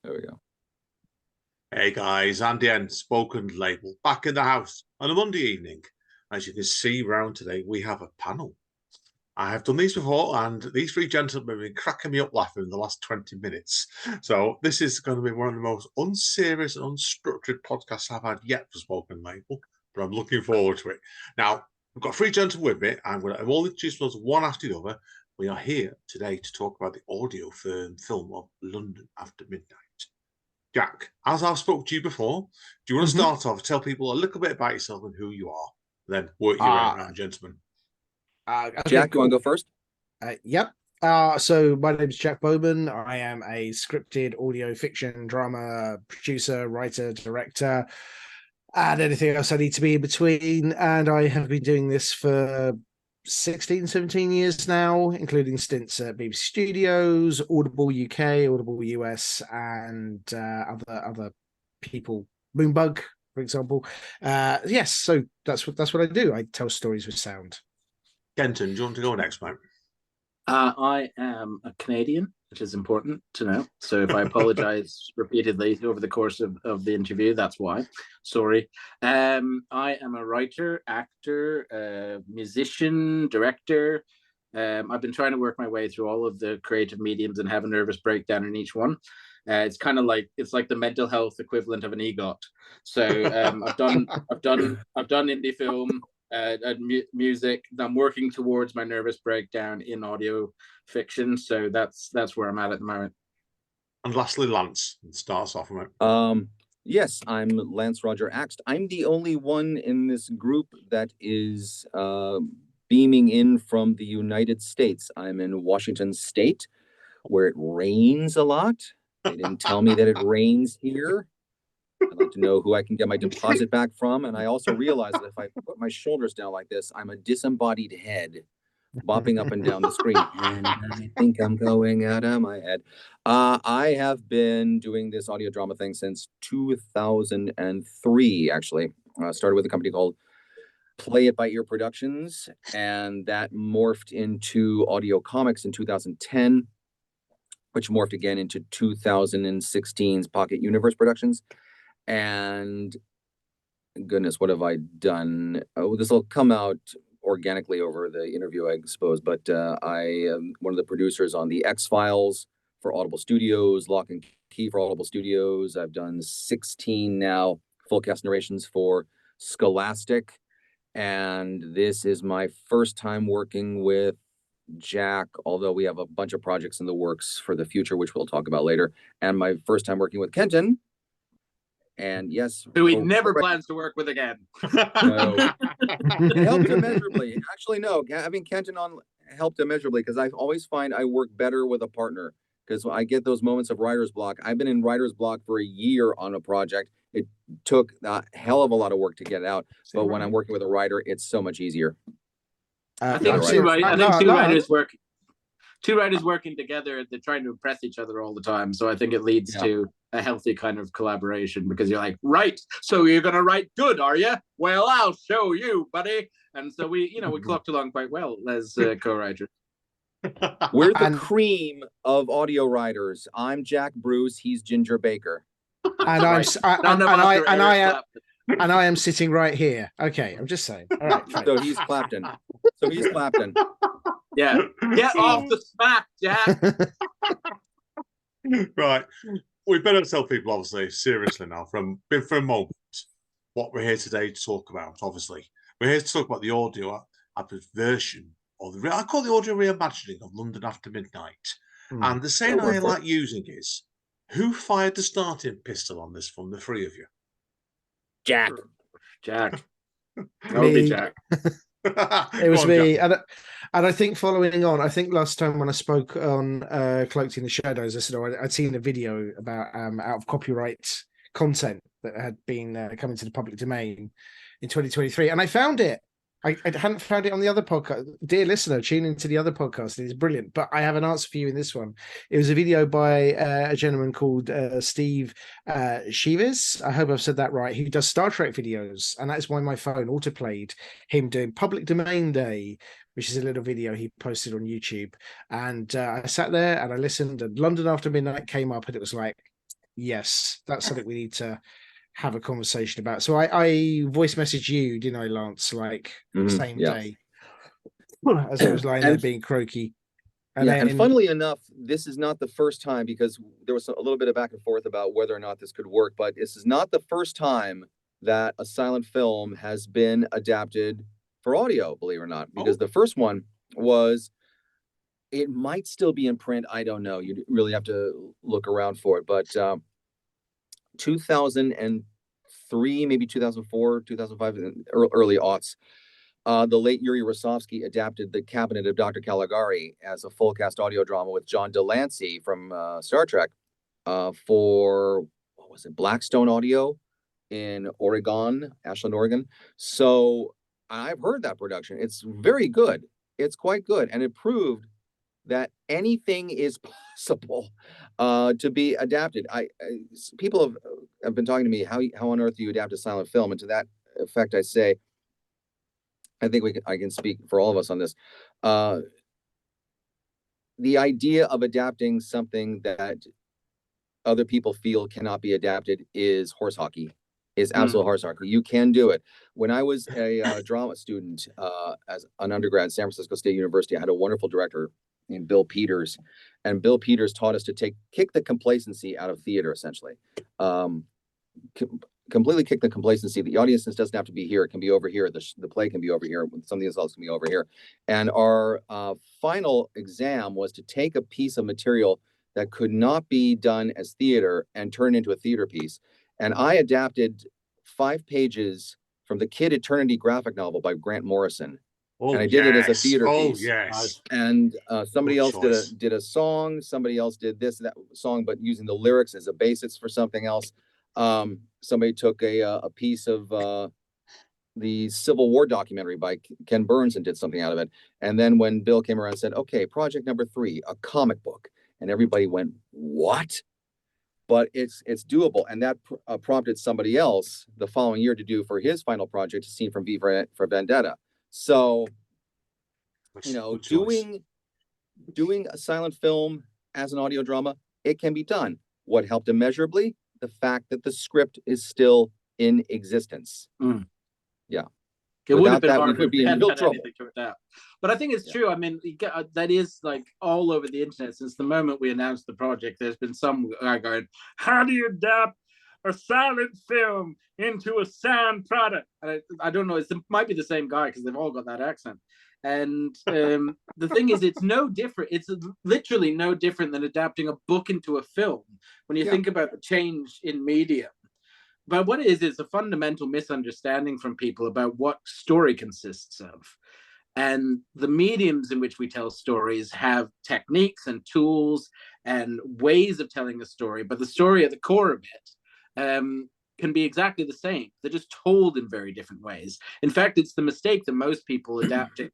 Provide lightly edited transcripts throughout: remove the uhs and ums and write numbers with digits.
There we go. Hey guys, Andy N, Spoken Label, back in the house on a Monday evening. As you can see round today, we have a panel. I have done these before, and these three gentlemen have been cracking me up laughing in the last 20 minutes. So this is going to be one of the most unserious and unstructured podcasts I've had yet for Spoken Label, but I'm looking forward to it. Now, I've got three gentlemen with me. I'm going to all introduce those one after the other. We are here today to talk about the audio film of London After Midnight. Jack, as I've spoke to you before, do you want to start off, tell people a little bit about yourself and who you are, then work your way around, gentlemen? Okay, Jack, you want to go first? Yep. So my name is Jack Bowman. I am a scripted audio fiction drama producer, writer, director, and anything else I need to be in between. And I have been doing this for 16, 17 years now, including stints at BBC Studios, Audible UK, Audible US, and other people, Moonbug, for example. Yes, so that's what I do. I tell stories with sound. Kenton, do you want to go next, mate? I am a Canadian, which is important to know. So if I apologize repeatedly over the course of the interview, that's why. Sorry. I am a writer, actor, musician, director. I've been trying to work my way through all of the creative mediums and have a nervous breakdown in each one. It's kind of like the mental health equivalent of an EGOT. So I've done indie film. Music. I'm working towards my nervous breakdown in audio fiction, so that's where I'm at the moment. And lastly, Lance starts off with it. Yes, I'm Lance Roger Axt. I'm the only one in this group that is beaming in from the United States. I'm in Washington State, where it rains a lot. They didn't tell me that it rains here. I'd like to know who I can get my deposit back from. And I also realize that if I put my shoulders down like this, I'm a disembodied head bopping up and down the screen. And I think I'm going out of my head. I have been doing this audio drama thing since 2003, actually. Started with a company called Play It By Ear Productions. And that morphed into Audio Comics in 2010, which morphed again into 2016's Pocket Universe Productions. And goodness, what have I done? Oh, this will come out organically over the interview, I suppose. But I am one of the producers on the X-Files for Audible Studios, Lock and Key for Audible Studios. I've done 16 now full cast narrations for Scholastic. And this is my first time working with Jack, although we have a bunch of projects in the works for the future, which we'll talk about later. And my first time working with Kenton. And yes, who he never plans to work with again. No. It helped immeasurably. Actually, no, having Kenton on helped immeasurably because I always find I work better with a partner because I get those moments of writer's block. I've been in writer's block for a year on a project. It took a hell of a lot of work to get out, but when I'm working with a writer, it's so much easier. I think two writers work. Two writers working together, they're trying to impress each other all the time. So I think it leads to a healthy kind of collaboration because you're like, right, so you're going to write good, are you? Well, I'll show you, buddy. And so we clocked along quite well as co-writers. We're the cream of audio writers. I'm Jack Bruce. He's Ginger Baker. And I am sitting right here. Okay, I'm just saying. All right. Fine. So he's Clapton. Yeah, get off the smack, Jack. Right, we better tell people, obviously, seriously now, from for a moment, what we're here today to talk about. Obviously, we're here to talk about the audio version, or I call the audio reimagining of London After Midnight. And the saying I like using is, who fired the starting pistol on this from the three of you? Jack. That would be Jack. It was me, and I think following on, I think last time when I spoke on Cloaked in the Shadows, I said I'd seen a video about out of copyright content that had been coming to the public domain in 2023, and I found it. I hadn't found it on the other podcast. Dear listener, tune into the other podcast. It's brilliant. But I have an answer for you in this one. It was a video by a gentleman called Steve Sheavis. I hope I've said that right. He does Star Trek videos. And that's why my phone autoplayed him doing Public Domain Day, which is a little video he posted on YouTube. And I sat there and I listened, and London After Midnight came up, and it was like, yes, that's something we need to have a conversation about. So I voice messaged you, didn't I, Lance? Like same day as I was lying there being croaky. And funnily enough, this is not the first time, because there was a little bit of back and forth about whether or not this could work, but this is not the first time that a silent film has been adapted for audio, believe it or not, because the first one was, it might still be in print. I don't know. You really have to look around for it, but 2003, maybe 2004, 2005, early aughts. The late Yuri Rosovsky adapted The Cabinet of Dr. Caligari as a full cast audio drama with John Delancey from Star Trek for, what was it, Blackstone Audio in Oregon, Ashland, Oregon. So I've heard that production. It's very good. It's quite good. And it proved that anything is possible to be adapted. People have been talking to me, how on earth do you adapt a silent film? And to that effect, I say, I think I can speak for all of us on this. The idea of adapting something that other people feel cannot be adapted is horse hockey. Is absolute horse hockey. You can do it. When I was a drama student as an undergrad at San Francisco State University, I had a wonderful director named Bill Peters, and Bill Peters taught us to kick the complacency out of theater, essentially. Completely kick the complacency. The audience doesn't have to be here. It can be over here. The play can be over here. Something else can be over here. And our final exam was to take a piece of material that could not be done as theater and turn it into a theater piece. And I adapted 5 pages from the Kid Eternity graphic novel by Grant Morrison. And I did it as a theater piece. Yes. And somebody else did a song. Somebody else did that song, but using the lyrics as a basis for something else. Somebody took a piece of the Civil War documentary by Ken Burns and did something out of it. And then when Bill came around and said, okay, project number 3, a comic book. And everybody went, what? But it's doable. And that prompted somebody else the following year to do for his final project, a scene from V for Vendetta. So, doing a silent film as an audio drama, it can be done. What helped immeasurably? The fact that the script is still in existence. Yeah. It would have been hard we would be in real trouble. But I think it's true. I mean, that is like all over the internet since the moment we announced the project. There's been some guy going, how do you adapt a silent film into a sound product? And I don't know. It might be the same guy because they've all got that accent. And the thing is, it's no different. It's literally no different than adapting a book into a film when you think about the change in medium. But what it is a fundamental misunderstanding from people about what story consists of. And the mediums in which we tell stories have techniques and tools and ways of telling a story, but the story at the core of it can be exactly the same. They're just told in very different ways. In fact, it's the mistake that most people adapting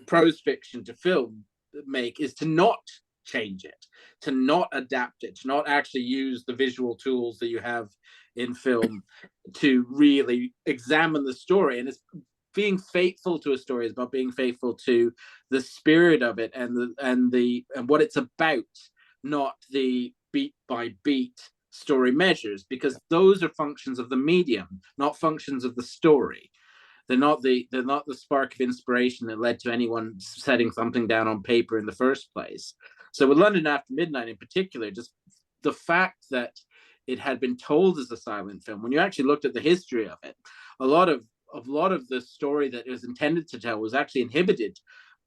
prose fiction to film make, is to not change it, to not adapt it, to not actually use the visual tools that you have in film to really examine the story. And it's being faithful to a story is about being faithful to the spirit of it and what it's about, not the beat by beat story measures, because those are functions of the medium, not functions of the story. They're not the spark of inspiration that led to anyone setting something down on paper in the first place. So with London After Midnight in particular, just the fact that it had been told as a silent film, when you actually looked at the history of it, a lot of the story that it was intended to tell was actually inhibited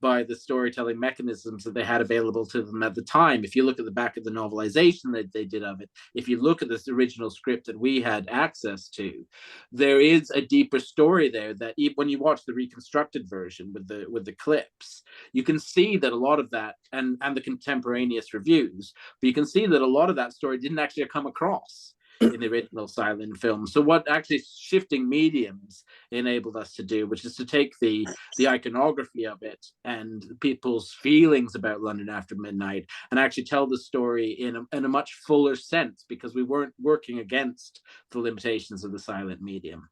by the storytelling mechanisms that they had available to them at the time. If you look at the back of the novelization that they did of it, if you look at this original script that we had access to, there is a deeper story there that when you watch the reconstructed version with the clips, you can see that a lot of that and the contemporaneous reviews, but you can see that a lot of that story didn't actually come across in the original silent film. So what actually shifting mediums enabled us to do, which is to take the iconography of it and people's feelings about London After Midnight and actually tell the story in a much fuller sense, because we weren't working against the limitations of the silent medium.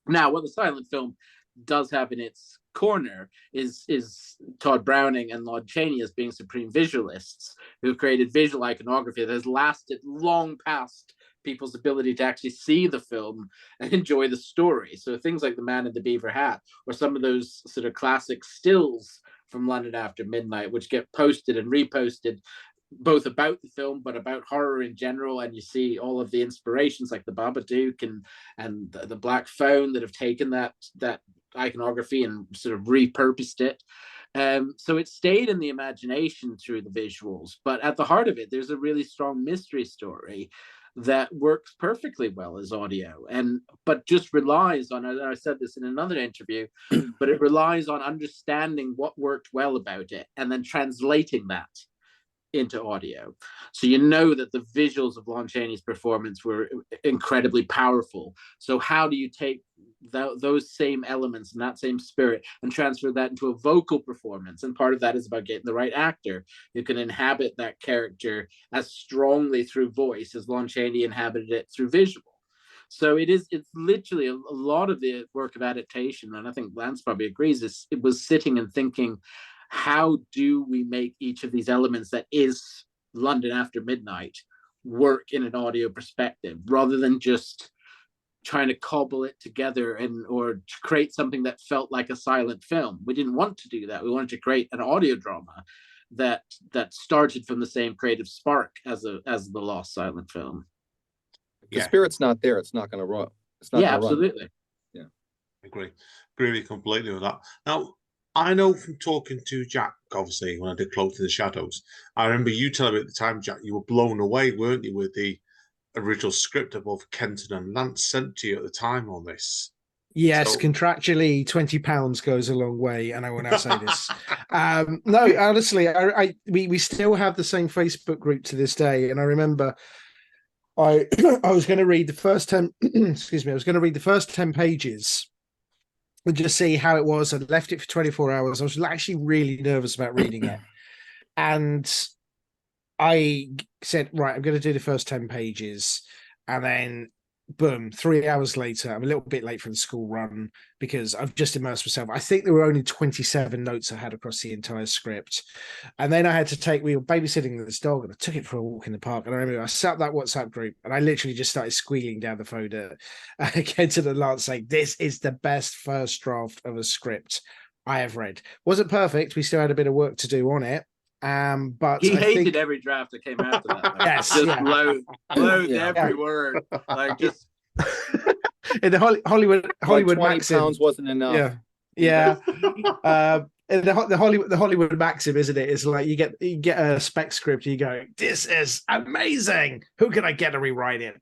Now, what the silent film does have in its corner is Tod Browning and Lon Chaney as being supreme visualists who've created visual iconography that has lasted long past people's ability to actually see the film and enjoy the story. So things like The Man in the Beaver Hat, or some of those sort of classic stills from London After Midnight, which get posted and reposted both about the film but about horror in general, and you see all of the inspirations like the Babadook and the Black Phone that have taken that iconography and sort of repurposed it. So it stayed in the imagination through the visuals, but at the heart of it, there's a really strong mystery story that works perfectly well as audio, but just relies on, I said this in another interview, but it relies on understanding what worked well about it and then translating that into audio. So you know that the visuals of Lon Chaney's performance were incredibly powerful. So how do you take those same elements and that same spirit and transfer that into a vocal performance? And part of that is about getting the right actor who can inhabit that character as strongly through voice as Lon Chaney inhabited it through visual. So it's literally a lot of the work of adaptation, and I think Lance probably agrees, it was sitting and thinking, how do we make each of these elements that is London After Midnight work in an audio perspective, rather than just trying to cobble it together or to create something that felt like a silent film. We didn't want to do that. We wanted to create an audio drama that started from the same creative spark as the lost silent film. If the spirit's not there, it's not going to run. It's not. Yeah, absolutely. Run. Yeah, I agree completely with that. Now, I know from talking to Jack, obviously, when I did Cloaked in the Shadows, I remember you telling me at the time, Jack, you were blown away, weren't you, with the original script that both Kenton and Lance sent to you at the time on this? Yes, contractually, £20 goes a long way, and I will now say this. No, honestly, we still have the same Facebook group to this day, and I remember I was going to read the first 10. Excuse me, I was going to read the first 10 pages and just see how it was. I left it for 24 hours. I was actually really nervous about reading it. And I said, right, I'm going to do the first 10 pages. And then, boom, 3 hours later, I'm a little bit late for the school run because I've just immersed myself. I think there were only 27 notes I had across the entire script. And then I had to we were babysitting this dog, and I took it for a walk in the park. And I remember I set up that WhatsApp group, and I literally just started squealing down the phone at Kenton and Lance saying, this is the best first draft of a script I have read. Wasn't perfect. We still had a bit of work to do on it. But he hated every draft that came after that. Yes, just loathed every word. Like just in the Hollywood like 20 maxim pounds wasn't enough. Yeah. The Hollywood maxim, isn't it? Is like you get a spec script, and you go, "This is amazing. Who can I get to rewrite it?"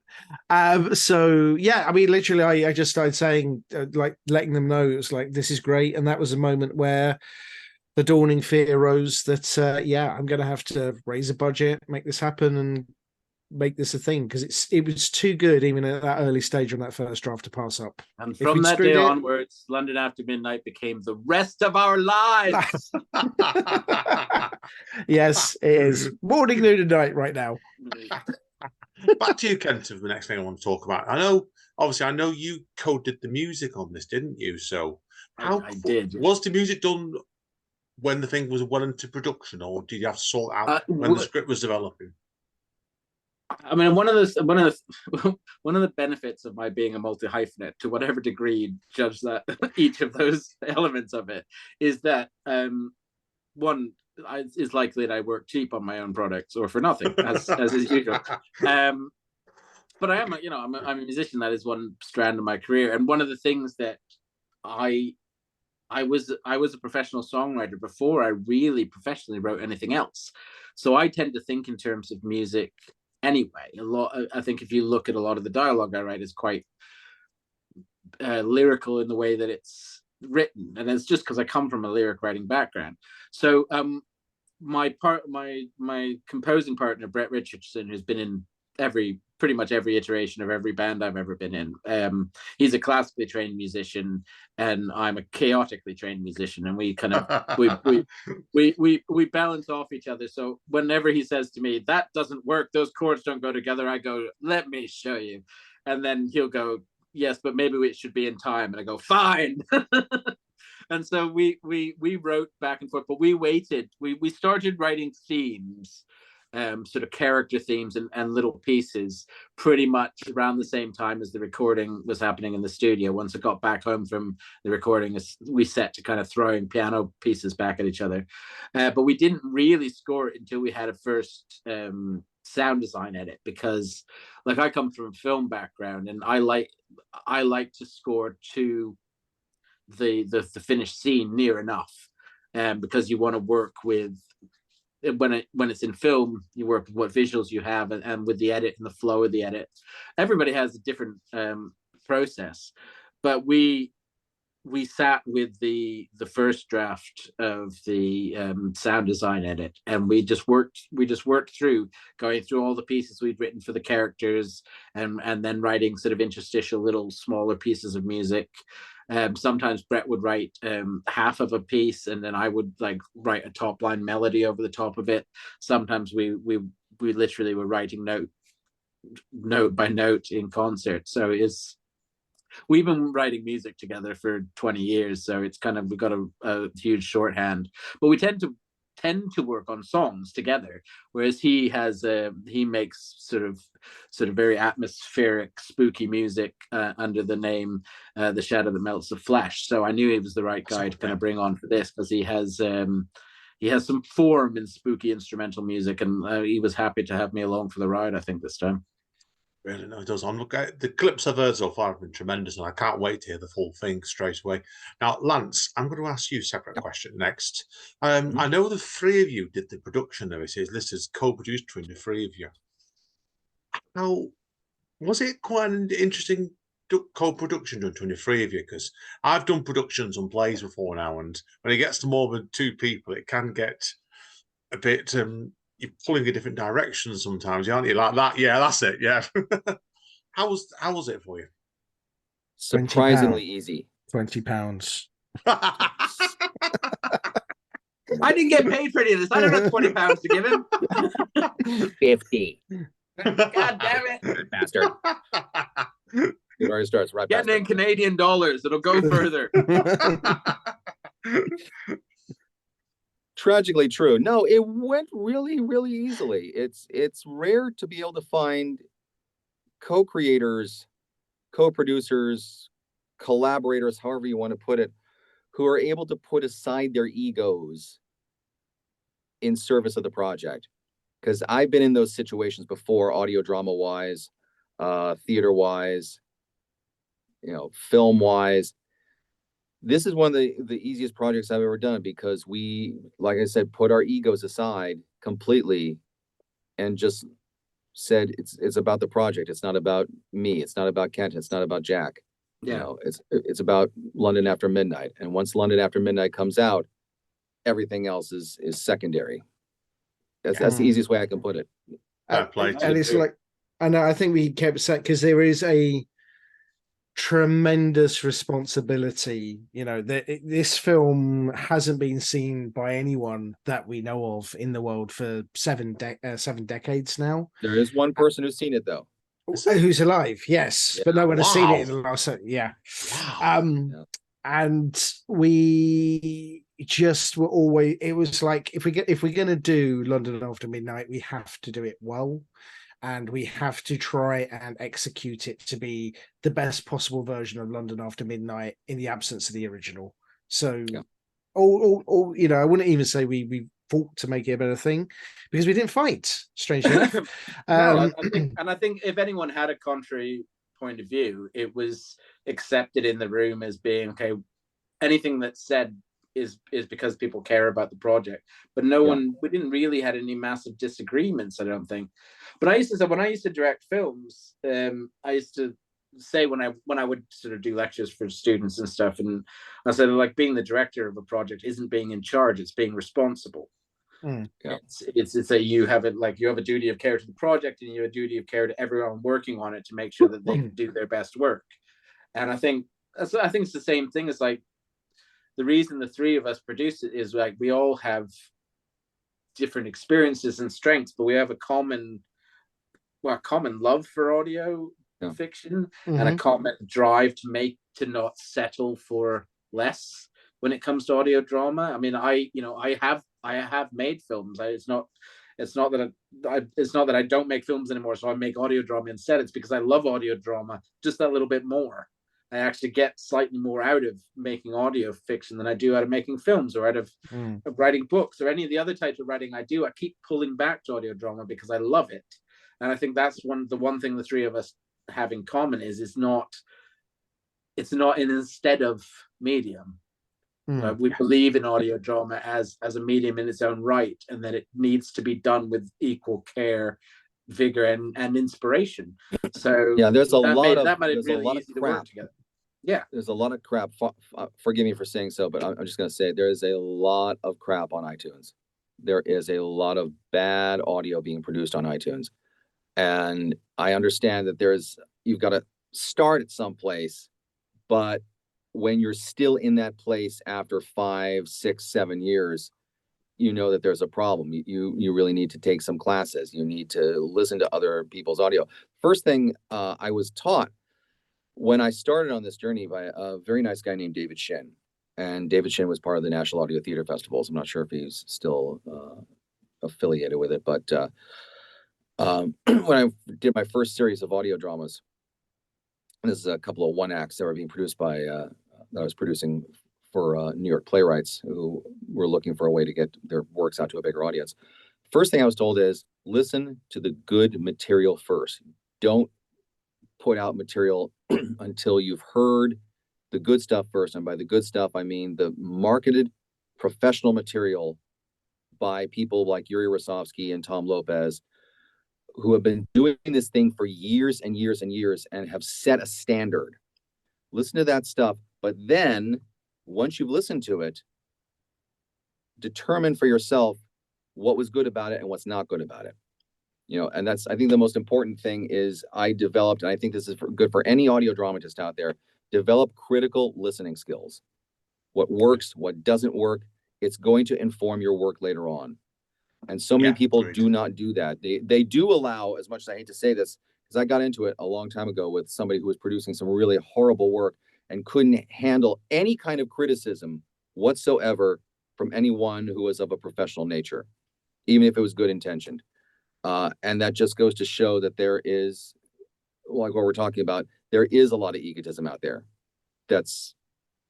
So yeah, I mean, literally, I just started saying, like, letting them know it was like, this is great, and that was a moment where the dawning fear rose that I'm going to have to raise a budget, make this happen, and make this a thing, because it was too good even at that early stage on that first draft to pass up. And from that day onwards, London After Midnight became the rest of our lives. Yes, it is morning, noon, and night right now. Back to you, Kenton, the next thing I want to talk about. I know you co-did the music on this, didn't you? So I did. Was the music done when the thing was well into production, or did you have to sort out when the script was developing? I mean, one of the benefits of my being a multi-hyphenate, to whatever degree judge that each of those elements of it, is that one is likely that I work cheap on my own products or for nothing, as is usual. But I am, I'm a musician. That is one strand of my career, and one of the things that I was a professional songwriter before I really professionally wrote anything else. So I tend to think in terms of music anyway. I think if you look at a lot of the dialogue I write, is quite lyrical in the way that it's written, and it's just because I come from a lyric writing background. So my composing partner, Brett Richardson, who's been in pretty much every iteration of every band I've ever been in. He's a classically trained musician, and I'm a chaotically trained musician, and we kind of we balance off each other. So whenever he says to me, "That doesn't work, those chords don't go together," I go, "Let me show you," and then he'll go, "Yes, but maybe it should be in time," and I go, "Fine." And so we wrote back and forth, but we waited. We started writing themes, sort of character themes and little pieces pretty much around the same time as the recording was happening in the studio. Once I got back home from the recording, we set to kind of throwing piano pieces back at each other. But we didn't really score it until we had a first sound design edit, because like I come from a film background, and I like to score to the finished scene near enough, because you want to work with, when it's in film, you work with what visuals you have, and with the edit and the flow of the edit. Everybody has a different process, but we sat with the first draft of the sound design edit, and we just worked through going through all the pieces we'd written for the characters, and then writing sort of interstitial little smaller pieces of music. Sometimes Brett would write half of a piece, and then I would like write a top line melody over the top of it. Sometimes we literally were writing note by note in concert. So we've been writing music together for 20 years, so it's kind of, we've got a huge shorthand. But we tend to work on songs together, whereas he makes sort of very atmospheric, spooky music under the name The Shadow That Melts the Flesh. So I knew he was the right guy to kind of bring on for this, because he has some form in spooky instrumental music, and he was happy to have me along for the ride, I think, this time. Really, no, it does. Look, the clips I've heard so far have been tremendous, and I can't wait to hear the full thing straight away. Now, Lance, I'm going to ask you a separate question next. I know the three of you did the production of it. It listed as co-produced between the three of you. How was it? Quite an interesting co-production done between the three of you? Because I've done productions on plays before now, and when it gets to more than two people, it can get a bit. You're pulling in different directions sometimes, aren't you? Like that. Yeah, that's it. Yeah. How was it for you? Surprisingly easy. £20. I didn't get paid for any of this. I don't have £20 to give him. 50. God damn it, bastard! It already starts right. Getting in Canadian dollars, it'll go further. Tragically true. No, it went really, really easily. It's rare to be able to find co-creators, co-producers, collaborators, however you want to put it, who are able to put aside their egos in service of the project. Because I've been in those situations before, audio drama wise, theater wise, film wise. This is one of the easiest projects I've ever done, because we, like I said, put our egos aside completely and just said it's about the project. It's not about me. It's not about Kenton. It's not about Jack. Yeah. It's about London After Midnight. And once London After Midnight comes out, everything else is secondary. That's the easiest way I can put it. And it's like, and I think we kept set, because there is a tremendous responsibility. This film hasn't been seen by anyone that we know of in the world for seven decades now. There is one person who's seen it, though. Who's alive, yes, yeah. But no one has seen it in the last. Yeah. Wow. And we just were always. It was like, if we're going to do London After Midnight, we have to do it well. And we have to try and execute it to be the best possible version of London After Midnight in the absence of the original. So, I wouldn't even say we fought to make it a better thing, because we didn't fight, strangely enough. I think if anyone had a contrary point of view, it was accepted in the room as being, okay, anything that's said is because people care about the project. But we didn't really had any massive disagreements, I don't think. But I used to say, when I used to direct films, I used to say when I would sort of do lectures for students and stuff, and I said, like, being the director of a project isn't being in charge, it's being responsible. It's that you have a duty of care to the project, and you have a duty of care to everyone working on it to make sure that they can do their best work. And I think it's the same thing as, like, the reason the three of us produce it is, like, we all have different experiences and strengths, but we have a common love for audio fiction, and a common drive to not settle for less, when it comes to audio drama. I mean, I have made films. It's not that I don't make films anymore, so I make audio drama instead. It's because I love audio drama just that little bit more. I actually get slightly more out of making audio fiction than I do out of making films or out of writing books or any of the other types of writing I do. I keep pulling back to audio drama because I love it. And I think that's the one thing the three of us have in common is it's not an instead of medium. We believe in audio drama as a medium in its own right, and that it needs to be done with equal care, vigor, and inspiration. So yeah, there's a lot of crap. Yeah, there's a lot of crap. Forgive me for saying so, but I'm just going to say there is a lot of crap on iTunes. There is a lot of bad audio being produced on iTunes, and I understand that you've got to start at some place, but when you're still in that place after 5, 6, 7 years, you know that there's a problem. You really need to take some classes. You need to listen to other people's audio. First thing I was taught when I started on this journey by a very nice guy named David Shin. And David Shin was part of the National Audio Theater Festivals. I'm not sure if he's still affiliated with it, but when I did my first series of audio dramas, this is a couple of one acts that were being produced by that I was producing for New York playwrights who were looking for a way to get their works out to a bigger audience. First thing I was told is listen to the good material first. Don't put out material until you've heard the good stuff first. And by the good stuff, I mean the marketed professional material by people like Yuri Rosovsky and Tom Lopez, who have been doing this thing for years and years and years and have set a standard. Listen to that stuff. But then once you've listened to it, determine for yourself what was good about it and what's not good about it. And that's, I think the most important thing is I developed, and I think this is good for any audio dramatist out there, develop critical listening skills. What works, what doesn't work, it's going to inform your work later on. And so many people do not do that. They do allow, as much as I hate to say this, because I got into it a long time ago with somebody who was producing some really horrible work and couldn't handle any kind of criticism whatsoever from anyone who was of a professional nature, even if it was good intentioned. And that just goes to show that there is, like what we're talking about, there is a lot of egotism out there that's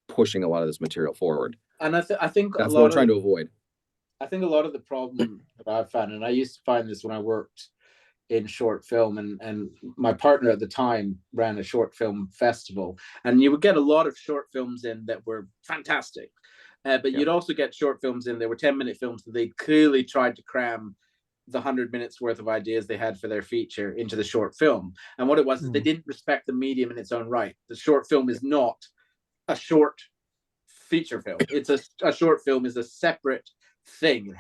pushing a lot of this material forward. And I think that's what we're trying to avoid. I think a lot of the problem that I've found, and I used to find this when I worked in short film, and my partner at the time ran a short film festival, and you would get a lot of short films in that were fantastic, but you'd also get short films in, there were 10-minute films that they clearly tried to cram the 100 minutes worth of ideas they had for their feature into the short film. And what it was is they didn't respect the medium in its own right. The short film is not a short feature film. It's a short film is a separate thing.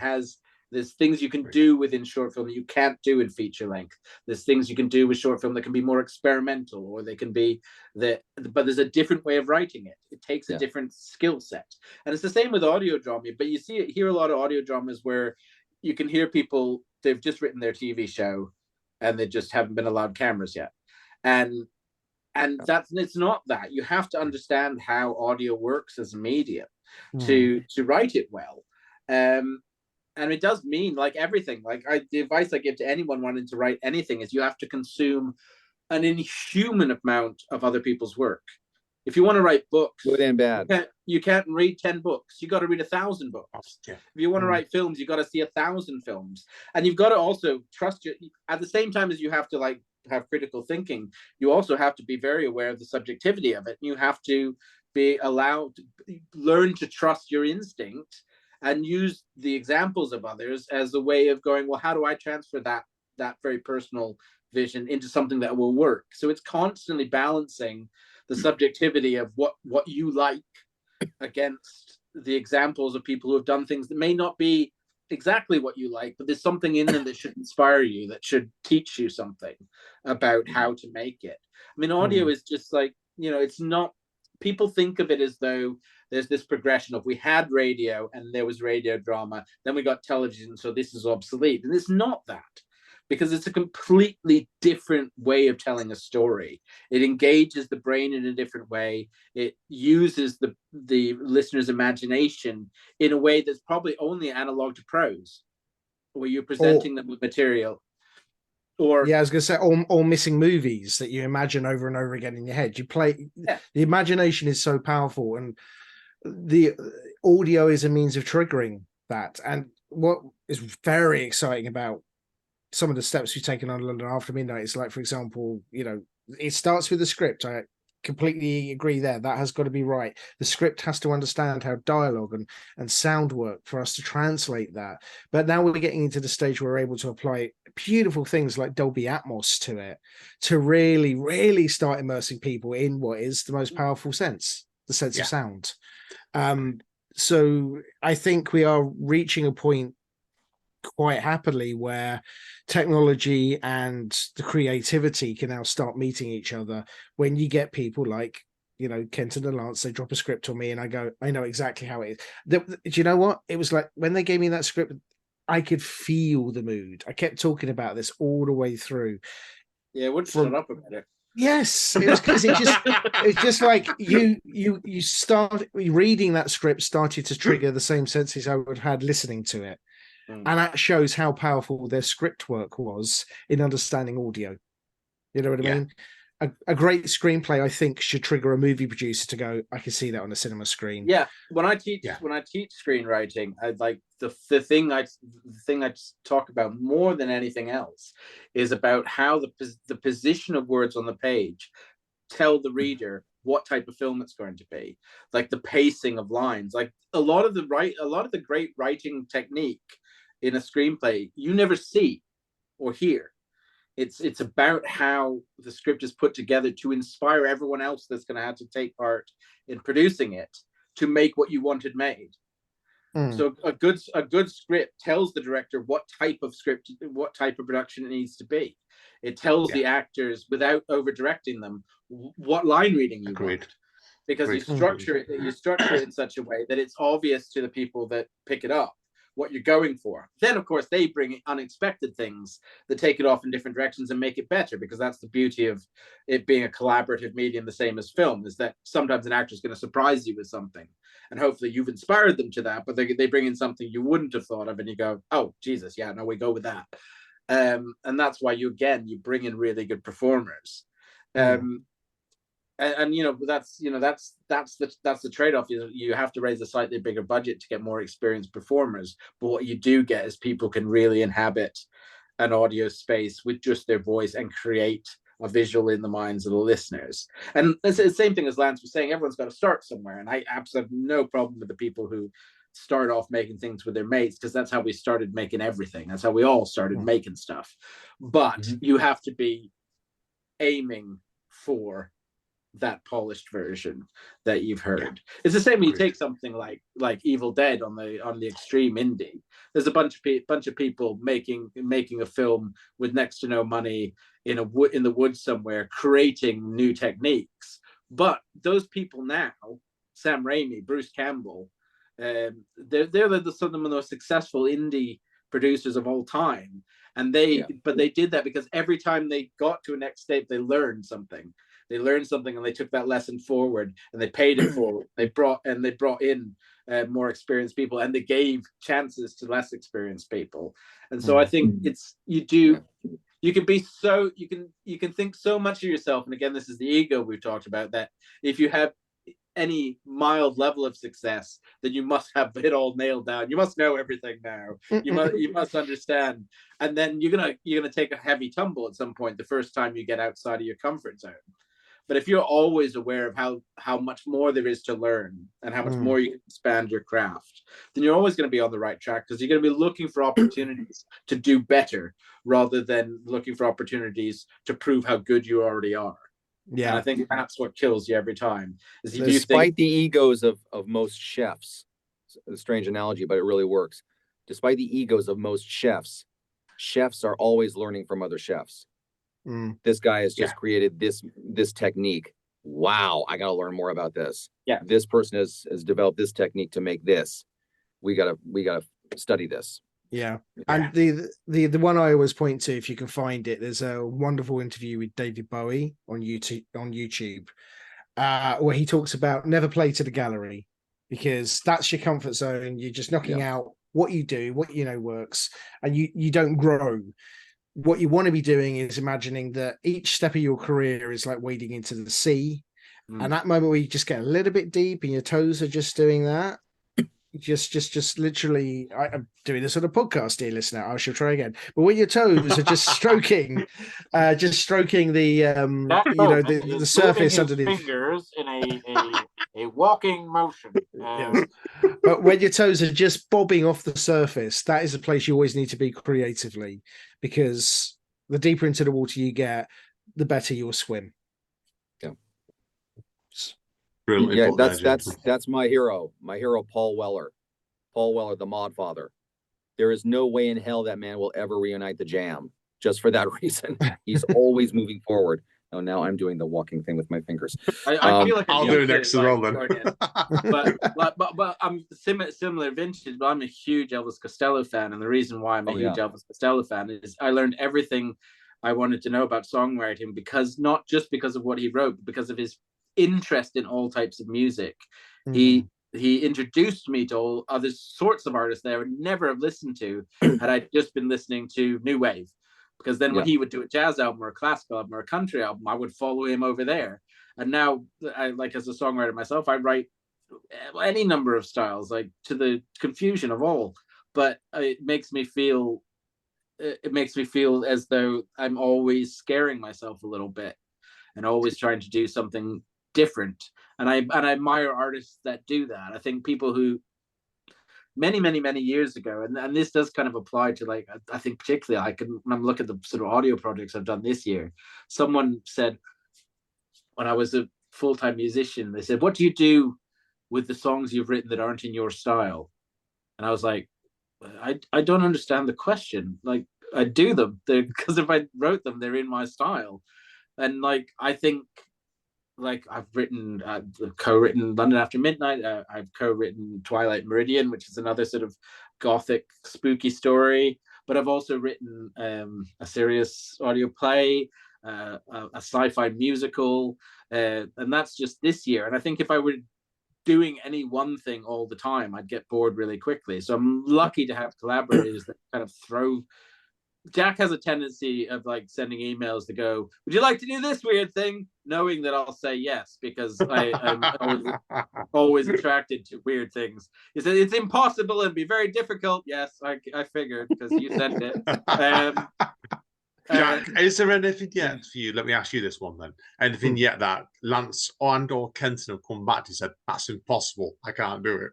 There's things you can do within short film that you can't do in feature length. There's things you can do with short film that can be more experimental, or they can be but there's a different way of writing it. It takes a different skill set. And it's the same with audio drama, but you hear a lot of audio dramas where you can hear people, they've just written their TV show and they just haven't been allowed cameras yet. And it's not that. You have to understand how audio works as a medium to write it well. And it does mean, like everything, the advice I give to anyone wanting to write anything is you have to consume an inhuman amount of other people's work. If you want to write books, good and bad, you can't read 10 books. You got to read 1,000 books. Yeah. If you want to write films, you got to see 1,000 films, and you've got to also trust at the same time as you have to have critical thinking. You also have to be very aware of the subjectivity of it. You have to be allowed to learn to trust your instinct and use the examples of others as a way of going, well, how do I transfer that very personal vision into something that will work? So it's constantly balancing the subjectivity of what you like against the examples of people who have done things that may not be exactly what you like, but there's something in them that should inspire you, that should teach you something about how to make it. I mean, audio is just it's not, people think of it as though there's this progression of we had radio and there was radio drama, then we got television, so this is obsolete. And it's not that. because it's a completely different way of telling a story. It engages the brain in a different way. It uses the listener's imagination in a way that's probably only analog to prose, where you're presenting them with material. Or yeah, I was going to say, all missing movies that you imagine over and over again in your head. You play, the imagination is so powerful, and the audio is a means of triggering that. And what is very exciting about some of the steps we've taken on London After Midnight is, like, for example, you know, it starts with the script. I completely agree there. That has got to be right. The script has to understand how dialogue and sound work for us to translate that. But now we're getting into the stage where we're able to apply beautiful things like Dolby Atmos to it, to really, really start immersing people in what is the most powerful sense, the sense of sound. So I think we are reaching a point quite happily where technology and the creativity can now start meeting each other, when you get people like, you know, Kenton and Lance, they drop a script on me and I go, I know exactly how it is. Do you know what? It was like when they gave me that script, I could feel the mood. I kept talking about this all the way through. Yeah, it wouldn't shut up about it. Yes, it was because it's just like you start reading that script started to trigger the same senses I would have had listening to it. And that shows how powerful their script work was in understanding audio. You know what I mean? A great screenplay, I think, should trigger a movie producer to go, I can see that on a cinema screen. Yeah, when I teach screenwriting, I like the thing I talk about more than anything else is about how the position of words on the page tell the reader what type of film it's going to be, like the pacing of lines. Like a lot of the great writing technique in a screenplay you never see or hear. It's about how the script is put together to inspire everyone else that's going to have to take part in producing it to make what you wanted made. So a good script tells the director what type of production it needs to be. It tells the actors, without over directing them, what line reading you want, because you structure it in such a way that it's obvious to the people that pick it up what you're going for. Then, of course, they bring unexpected things that take it off in different directions and make it better, because that's the beauty of it being a collaborative medium, the same as film, is that sometimes an actor is going to surprise you with something, and hopefully you've inspired them to that, but they bring in something you wouldn't have thought of, and you go, oh, Jesus, yeah, no, we go with that. And that's why you bring in really good performers. And you know, that's the trade-off. You have to raise a slightly bigger budget to get more experienced performers, but what you do get is people can really inhabit an audio space with just their voice and create a visual in the minds of the listeners. And it's the same thing as Lance was saying, everyone's got to start somewhere, and I absolutely have no problem with the people who start off making things with their mates, because that's how we started making everything. That's how we all started making stuff. But you have to be aiming for that polished version that you've heard. It's the same when you take something like Evil Dead on the extreme indie. There's a bunch of people making a film with next to no money in the woods somewhere, creating new techniques. But those people now, Sam Raimi, Bruce Campbell, they're some of the most successful indie producers of all time. And they did that because every time they got to a next step, they learned something. They learned something and they took that lesson forward and they paid it forward. They brought in more experienced people, and they gave chances to less experienced people. And so I think you can think so much of yourself. And again, this is the ego we've talked about, that if you have any mild level of success, then you must have it all nailed down. You must know everything now. You must understand. And then you're gonna take a heavy tumble at some point the first time you get outside of your comfort zone. But if you're always aware of how much more there is to learn and how much more you can expand your craft, then you're always going to be on the right track, because you're going to be looking for opportunities to do better rather than looking for opportunities to prove how good you already are. Yeah, and I think that's what kills you every time. Is despite the egos of most chefs, a strange analogy, but it really works. Despite the egos of most chefs are always learning from other chefs. This guy has just created this technique. Wow, I got to learn more about this. Yeah, this person has developed this technique to make this. We gotta study this. Yeah. And the one I always point to, if you can find it, there's a wonderful interview with David Bowie on YouTube, where he talks about never play to the gallery, because that's your comfort zone. You're just knocking out what you do, what you know works, and you don't grow. What you want to be doing is imagining that each step of your career is like wading into the sea. And that moment where you just get a little bit deep and your toes are just doing that, just literally, I'm doing this on a podcast, dear listener. I shall try again. But when your toes are just stroking, the the surface underneath. Fingers in a walking motion. Yes. But when your toes are just bobbing off the surface, that is a place you always need to be creatively, because the deeper into the water you get, the better you'll swim. Yeah, that's my hero. My hero, Paul Weller. Paul Weller, the Mod Father. There is no way in hell that man will ever reunite the Jam. Just for that reason, he's always moving forward. Oh, now I'm doing the walking thing with my fingers. I feel like I'll do it next to Ron then. but I'm similar vintage. But I'm a huge Elvis Costello fan, and the reason why I'm a huge Elvis Costello fan is I learned everything I wanted to know about songwriting, because not just because of what he wrote, but because of his interest in all types of music. He introduced me to all other sorts of artists that I would never have listened to had I just been listening to new wave, because then when he would do a jazz album or a classical album or a country album, I would follow him over there. And now, I, like, as a songwriter myself, I write any number of styles, like to the confusion of all, but it makes me feel as though I'm always scaring myself a little bit and always trying to do something different. And I admire artists that do that. I think people who many years ago, and this does kind of apply to, like, I think particularly when I'm looking at the sort of audio projects I've done this year, someone said, when I was a full-time musician, they said, what do you do with the songs you've written that aren't in your style? And I was like, I don't understand the question. Like, I do them because if I wrote them, they're in my style. And like, I think, like, I've written, co-written London After Midnight. I've co-written Twilight Meridian, which is another sort of gothic, spooky story. But I've also written a serious audio play, a sci-fi musical, and that's just this year. And I think if I were doing any one thing all the time, I'd get bored really quickly. So I'm lucky to have collaborators that kind of throw. Jack has a tendency of like sending emails to go, would you like to do this weird thing? Knowing that I'll say yes, because I'm always attracted to weird things. He said, it's impossible and be very difficult. Yes, I figured, because you sent it. Jack, is there anything yet for you? Let me ask you this one then. Anything yet that Lance and or Kenton have come back to said, that's impossible, I can't do it?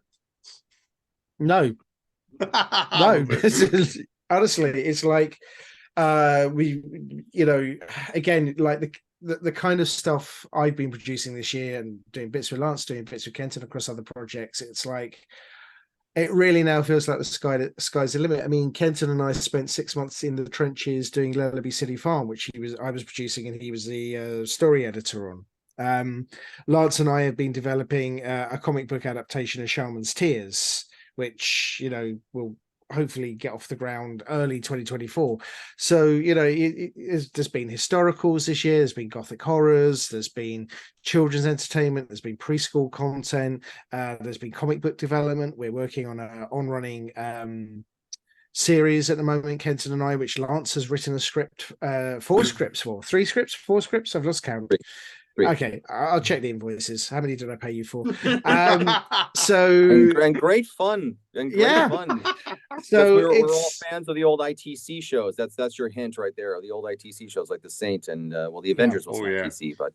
No. Honestly, it's like again, like the kind of stuff I've been producing this year and doing bits with Lance, doing bits with Kenton across other projects, it's like it really now feels like the sky's the limit. I mean, Kenton and I spent 6 months in the trenches doing Lullaby City Farm, which I was producing and he was the story editor on. Lance and I have been developing a comic book adaptation of Shaman's Tears, which will hopefully get off the ground early 2024. So there's been historicals this year, there's been gothic horrors, there's been children's entertainment, there's been preschool content, there's been comic book development. We're working on an on-running series at the moment, Kenton and I, which Lance has written a script, 4 scripts for 3 scripts, 4 scripts, I've lost count. 3. Okay, I'll check the invoices. How many did I pay you for? And great fun. Fun. So we're all fans of the old ITC shows. That's your hint right there. The old ITC shows like The Saint and the Avengers was ITC, but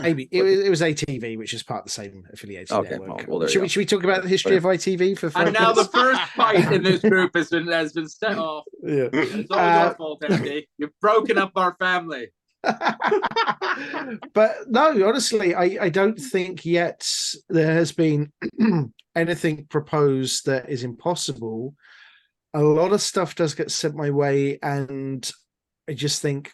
maybe it was ATV, which is part of the same affiliated network. Well, should we talk about the history of ITV for 5 And now minutes? the first fight in this group has been set off. Yeah, it's all your fault, Andy. You've broken up our family. But no, honestly, I don't think yet there has been anything proposed that is impossible. A lot of stuff does get sent my way, and I just think,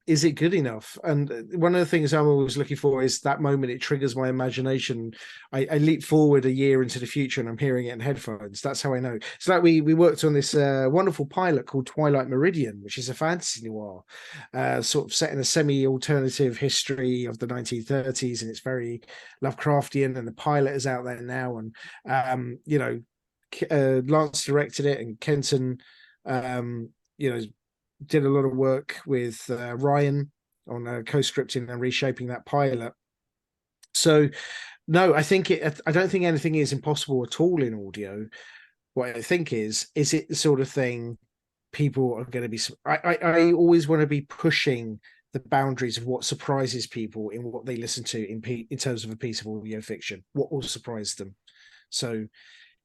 is it good enough? And one of the things I'm always looking for is that moment it triggers my imagination. I leap forward a year into the future and I'm hearing it in headphones. That's how I know. It's like we worked on this wonderful pilot called Twilight Meridian, which is a fantasy noir, sort of set in a semi-alternative history of the 1930s, and it's very Lovecraftian. And the pilot is out there now, and Lance directed it, and Kenton, did a lot of work with Ryan on co-scripting and reshaping that pilot. So, no, I don't think anything is impossible at all in audio. What I think is it the sort of thing people are going to be? I always want to be pushing the boundaries of what surprises people in what they listen to in terms of a piece of audio fiction. What will surprise them? So,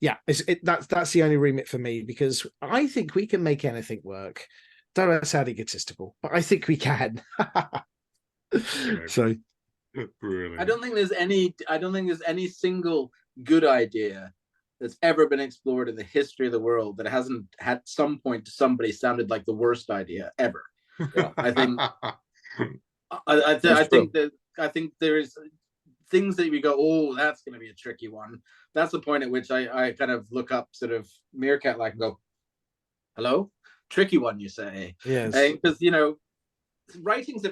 yeah, that's the only remit for me, because I think we can make anything work. Don't know, sound egotistical, but I think we can. So, brilliant. I don't think there's any single good idea that's ever been explored in the history of the world that hasn't at some point to somebody sounded like the worst idea ever. Yeah. I think I think there's things that we go, oh, that's going to be a tricky one. That's the point at which I kind of look up sort of meerkat like and go, hello, tricky one, you say? Yes, because writing's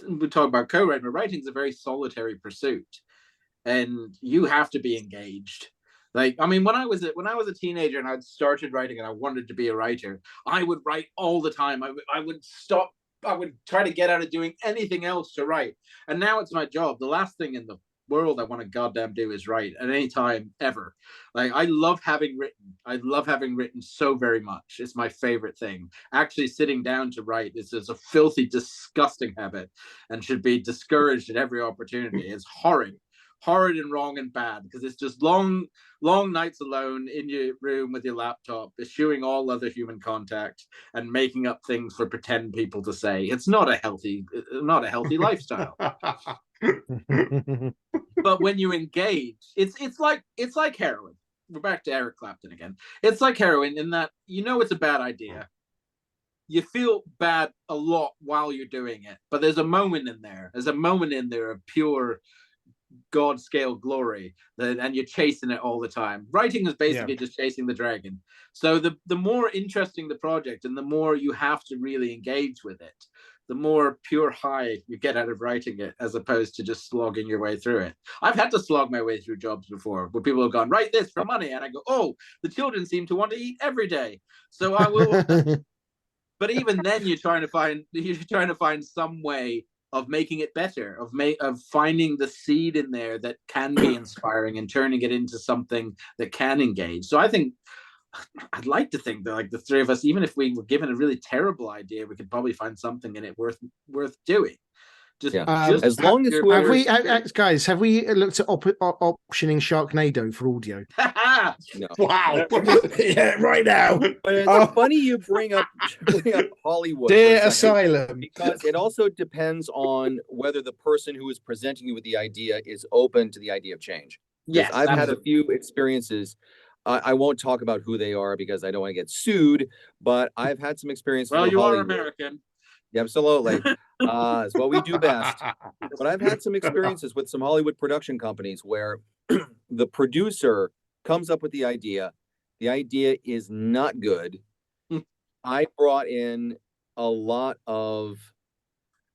we talk about co-writing, but writing's a very solitary pursuit, and you have to be engaged. Like, I mean, when I was a teenager and I'd started writing and I wanted to be a writer, I would write all the time. I would stop. I would try to get out of doing anything else to write. And now it's my job. The last thing in the world I want to goddamn do is write at any time ever. Like, I love having written so very much. It's my favorite thing. Actually sitting down to write is a filthy, disgusting habit and should be discouraged at every opportunity. It's horrid and wrong and bad, because it's just long nights alone in your room with your laptop, eschewing all other human contact and making up things for pretend people to say. It's not a healthy lifestyle. But when you engage, it's like heroin. We're back to Eric Clapton again. It's like heroin in that it's a bad idea. You feel bad a lot while you're doing it, but there's a moment in there of pure God scale glory, and you're chasing it all the time. Writing is basically just chasing the dragon. So the more interesting the project and the more you have to really engage with it, the more pure high you get out of writing it, as opposed to just slogging your way through it. I've had to slog my way through jobs before where people have gone, write this for money, and I go, oh, the children seem to want to eat every day, so I will. But even then, you're trying to find some way of making it better, of finding the seed in there that can be inspiring and turning it into something that can engage. So I think I'd like to think that, like, the three of us, even if we were given a really terrible idea, we could probably find something in it worth doing. As long as guys, have we looked at optioning Sharknado for audio? No. Wow. Yeah, right now. But it's funny you bring up Hollywood. Dear Asylum. Because it also depends on whether the person who is presenting you with the idea is open to the idea of change. Yes, I've had a few experiences. I won't talk about who they are because I don't want to get sued, but I've had some experiences. Well, you Hollywood. are American. Yeah, absolutely. It's what we do best. But I've had some experiences with some Hollywood production companies where the producer comes up with the idea. The idea is not good. I brought in a lot of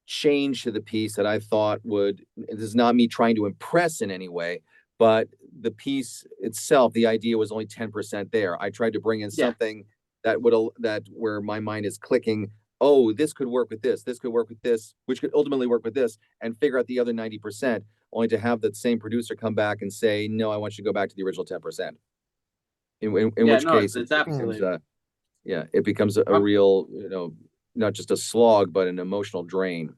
change to the piece that I thought this is not me trying to impress in any way, but the piece itself, the idea was only 10% there. I tried to bring in something that where my mind is clicking. Oh, this could work with this could work with this, which could ultimately work with this, and figure out the other 90%, only to have that same producer come back and say, no, I want you to go back to the original 10%. In which case, it's absolutely. It becomes a real, not just a slog, but an emotional drain.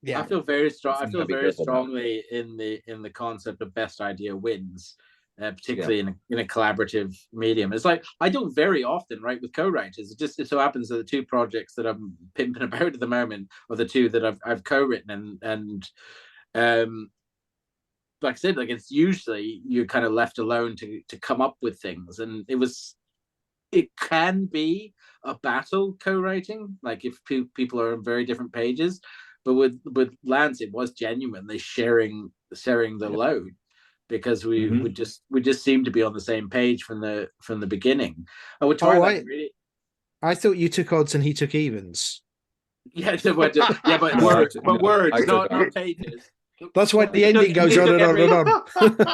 Yeah, I feel very strongly in the concept of best idea wins. Particularly in a collaborative medium. It's like, I don't very often write with co-writers. It so happens that the two projects that I'm pimping about at the moment are the two that I've co-written, and like I said, like, it's usually you're kind of left alone to come up with things. And it was it can be a battle co-writing, like if people are on very different pages. But with Lance, it was genuinely sharing the load, because we just seemed to be on the same page from the beginning. And with Twilight, I thought you took odds and he took evens. Yeah, but words, not pages. That's why the ending goes on and on and on.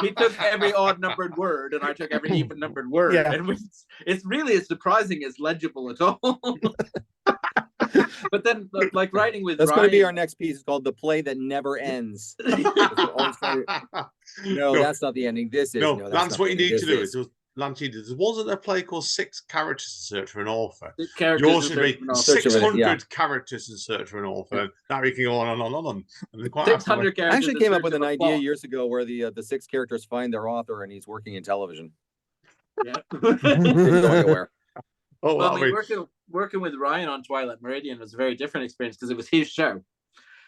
He took every odd numbered word, and I took every even numbered word. Yeah. And it's really as surprising as legible at all. But then, like writing with that's going to be our next piece. It's called "The Play That Never Ends." No, that's not the ending. This is that's what you need to do. Lance, there wasn't a play called 6 Characters in Search for an Author. Yours should be 600 characters in search for an author. Now we can go on and on and on. 600 characters. I actually came up with an idea years ago where the 6 characters find their author and he's working in television. Yeah. Didn't go anywhere. Oh, well, I mean, working with Ryan on Twilight Meridian was a very different experience because it was his show.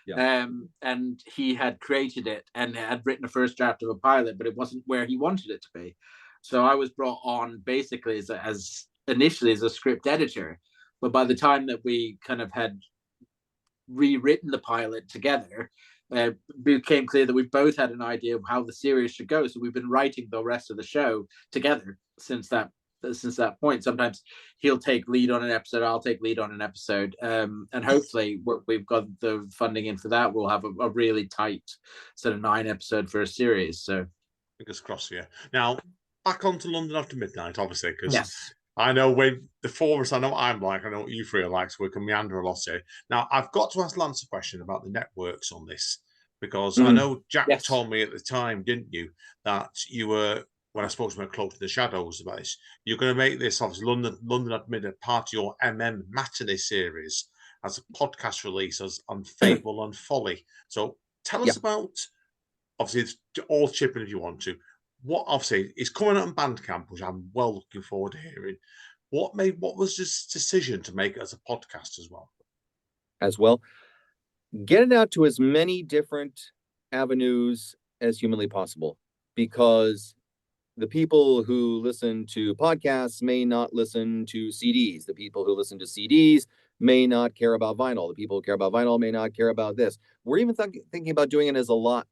Yeah. And he had created it and had written a first draft of a pilot, but it wasn't where he wanted it to be. So I was brought on basically as initially as a script editor, but by the time that we kind of had rewritten the pilot together, it became clear that we both had an idea of how the series should go. So we've been writing the rest of the show together since that point. Sometimes he'll take lead on an episode, I'll take lead on an episode, and hopefully we've got the funding in for that. We'll have a really tight sort of 9 episode for a series. So fingers crossed. Yeah. Now back on to London After Midnight, obviously, because I know when the 4 of us, I know what I'm like, I know what you 3 are like, so we can meander a lot here. Now, I've got to ask Lance a question about the networks on this, because I know Jack told me at the time, didn't you, that you were, when I spoke to him Cloaked in the Shadows about this, you're going to make this, obviously, London After Midnight part of your matinee series as a podcast release on Fable and Folly. So tell us about, obviously, it's all chipping if you want to. What obviously is coming out on Bandcamp, which I'm well looking forward to hearing. What was this decision to make it as a podcast as well? Get it out to as many different avenues as humanly possible, because the people who listen to podcasts may not listen to CDs. The people who listen to CDs may not care about vinyl. The people who care about vinyl may not care about this. We're even thinking about doing it as not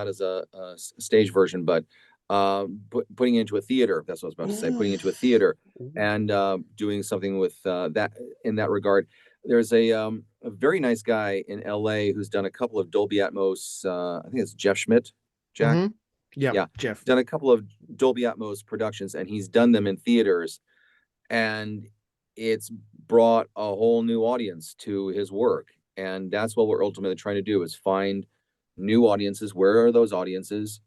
as a stage version, but putting it into a theater. That's what I was about to say. Putting it into a theater and doing something with that in that regard. There's a very nice guy in LA who's done a couple of Dolby Atmos. I think it's Jeff Schmidt. Jack. Mm-hmm. Yeah, Jeff done a couple of Dolby Atmos productions, and he's done them in theaters, and it's brought a whole new audience to his work. And that's what we're ultimately trying to do, is find new audiences. Where are those audiences?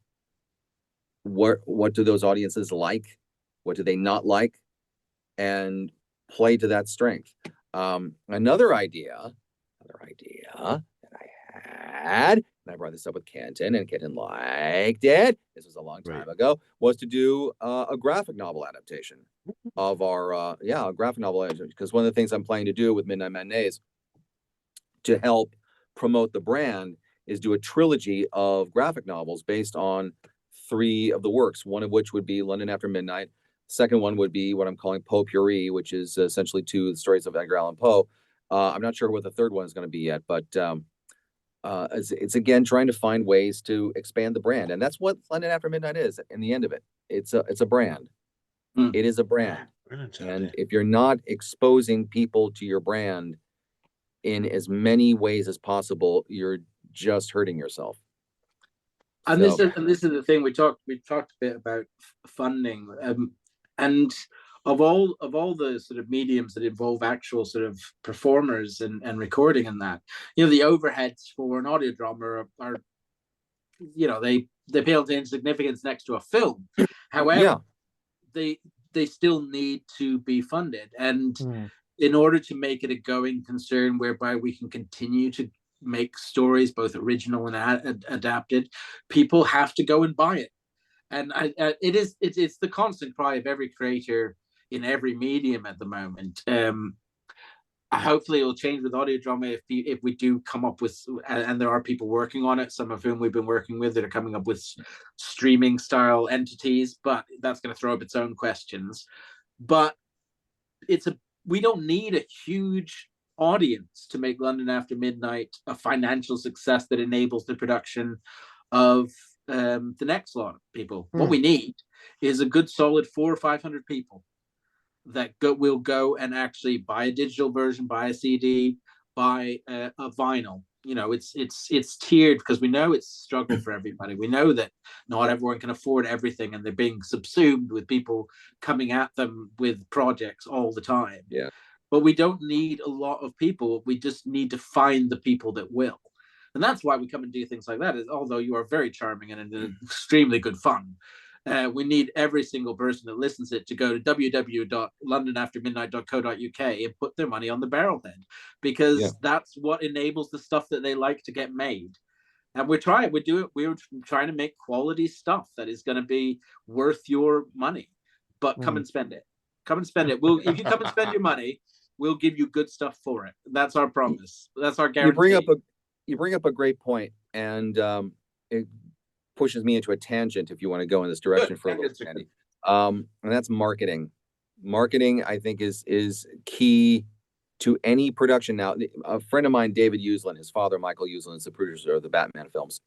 What do those audiences like? What do they not like? And play to that strength. Another idea that I had, and I brought this up with Kenton, and Kenton liked it. This was a long time ago. Was to do a graphic novel adaptation of our a graphic novel adaptation, because one of the things I'm planning to do with Midnight Matinees to help promote the brand is do a trilogy of graphic novels based on 3 of the works, one of which would be London After Midnight. Second one would be what I'm calling Poe Puri, which is essentially 2 stories of Edgar Allan Poe. I'm not sure what the third one is going to be yet, but it's again trying to find ways to expand the brand, and that's what London After Midnight is. In the end of it, it's a brand. It is a brand, and if you're not exposing people to your brand in as many ways as possible, you're just hurting yourself. And this is the thing we talked a bit about funding, and of all the sort of mediums that involve actual sort of performers and recording and that, the overheads for an audio drama are they pale into insignificance next to a film. However, they still need to be funded, and in order to make it a going concern whereby we can continue to make stories both original and adapted, people have to go and buy it. And it's the constant cry of every creator in every medium at the moment. Hopefully it will change with audio drama if we do come up with, and there are people working on it, some of whom we've been working with, that are coming up with streaming style entities, but that's going to throw up its own questions. But we don't need a huge audience to make London After Midnight a financial success that enables the production of the next lot of people. What we need is a good solid 400 or 500 people that will go and actually buy a digital version, buy a CD, buy a vinyl. You know, it's tiered because we know it's a struggle for everybody. We know that not everyone can afford everything, and they're being subsumed with people coming at them with projects all the time. Yeah. But we don't need a lot of people. We just need to find the people that will. And that's why we come and do things like that. Is although you are very charming and extremely good fun, we need every single person that listens to it to go to www.londonaftermidnight.co.uk and put their money on the barrelhead, because that's what enables the stuff that they like to get made. And we're trying to make quality stuff that is going to be worth your money. But come and spend it. Come and spend it. If you come and spend your money, we'll give you good stuff for it. That's our promise. That's our guarantee. You bring up a great point, and it pushes me into a tangent if you want to go in this direction for a little bit, Andy. And that's marketing. Marketing, I think, is key to any production. Now, a friend of mine, David Uslan, his father, Michael Uslan, is the producer of the Batman films,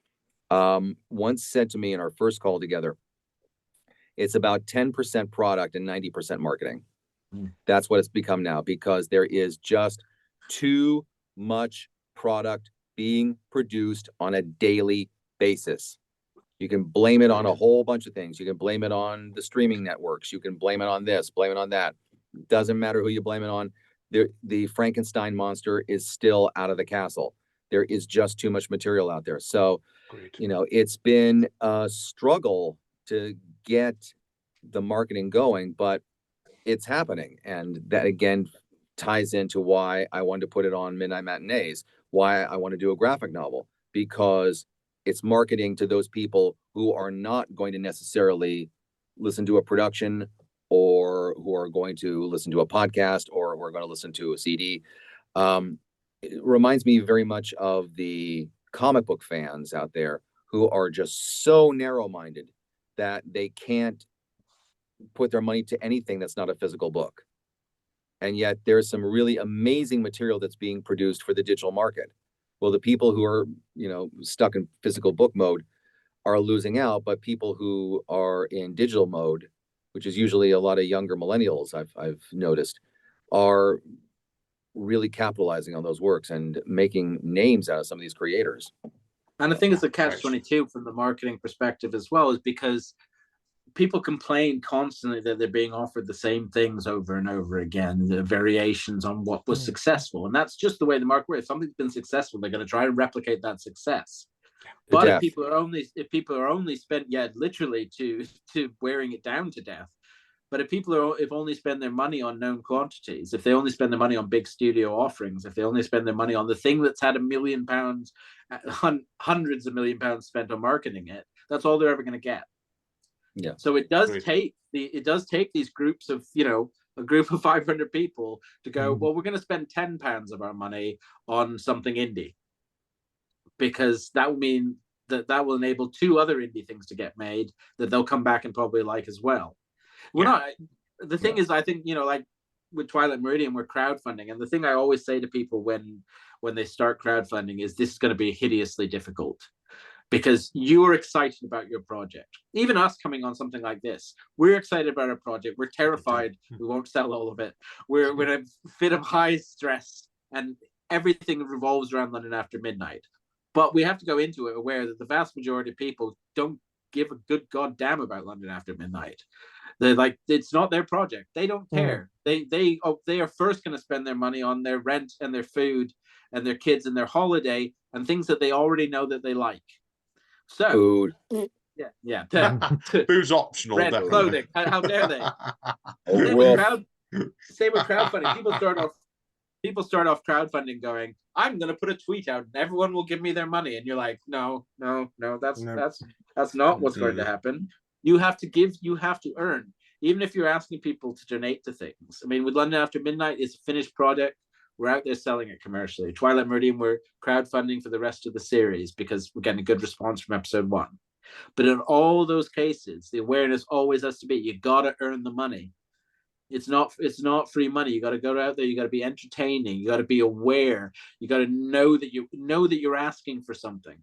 once said to me in our first call together, it's about 10% product and 90% marketing. That's what it's become now, because there is just too much product being produced on a daily basis. You can blame it on a whole bunch of things. You can blame it on the streaming networks. You can blame it on this, blame it on that. Doesn't matter who you blame it on. The Frankenstein monster is still out of the castle. There is just too much material out there. So, you know, it's been a struggle to get the marketing going, but it's happening. And that, again, ties into why I wanted to put it on Midnight Matinees, why I want to do a graphic novel, because it's marketing to those people who are not going to necessarily listen to a production, or who are going to listen to a podcast, or who are going to listen to a CD. It reminds me very much of the comic book fans out there who are just so narrow-minded that they can't put their money to anything that's not a physical book. And yet there's some really amazing material that's being produced for the digital market. Well, the people who are, you know, stuck in physical book mode are losing out, but people who are in digital mode, which is usually a lot of younger millennials, I've noticed, are really capitalizing on those works and making names out of some of these creators. And I think it's a catch-22 from the marketing perspective as well, is because people complain constantly that they're being offered the same things over and over again, the variations on what was successful. And that's just the way the market works. If something's been successful, they're going to try to replicate that success. But if people are only spent, literally to wearing it down to death. But if people only spend their money on known quantities, if they only spend their money on big studio offerings, if they only spend their money on the thing that's had £1 million, hundreds of £1 million spent on marketing it, that's all they're ever going to get. Yeah. So it does take these groups of, you know, a group of 500 people to go, well, we're going to spend £10 of our money on something indie, because that will mean that will enable 2 other indie things to get made that they'll come back and probably like as well. The thing is, I think, you know, like with Twilight Meridian, we're crowdfunding. And the thing I always say to people when they start crowdfunding is this is going to be hideously difficult, because you're excited about your project. Even us coming on something like this, we're excited about our project. We're terrified we won't sell all of it. We're in a fit of high stress, and everything revolves around London After Midnight. But we have to go into it aware that the vast majority of people don't give a good goddamn about London After Midnight. They're like, it's not their project. They don't care. They are first going to spend their money on their rent and their food and their kids and their holiday and things that they already know that they like. So, food. Yeah. Food's optional. Red clothing. How dare they? Same with crowdfunding. People start off crowdfunding going, I'm going to put a tweet out and everyone will give me their money. And you're like, no, that's not what's going to happen. You have to give, you have to earn, even if you're asking people to donate to things. I mean, with London After Midnight, it's a finished product. We're out there selling it commercially. Twilight Meridian, we're crowdfunding for the rest of the series because we're getting a good response from episode 1. But in all those cases, the awareness always has to be, you got to earn the money. It's not free money. You got to go out there. You got to be entertaining. You got to be aware. You got to know that you're asking for something.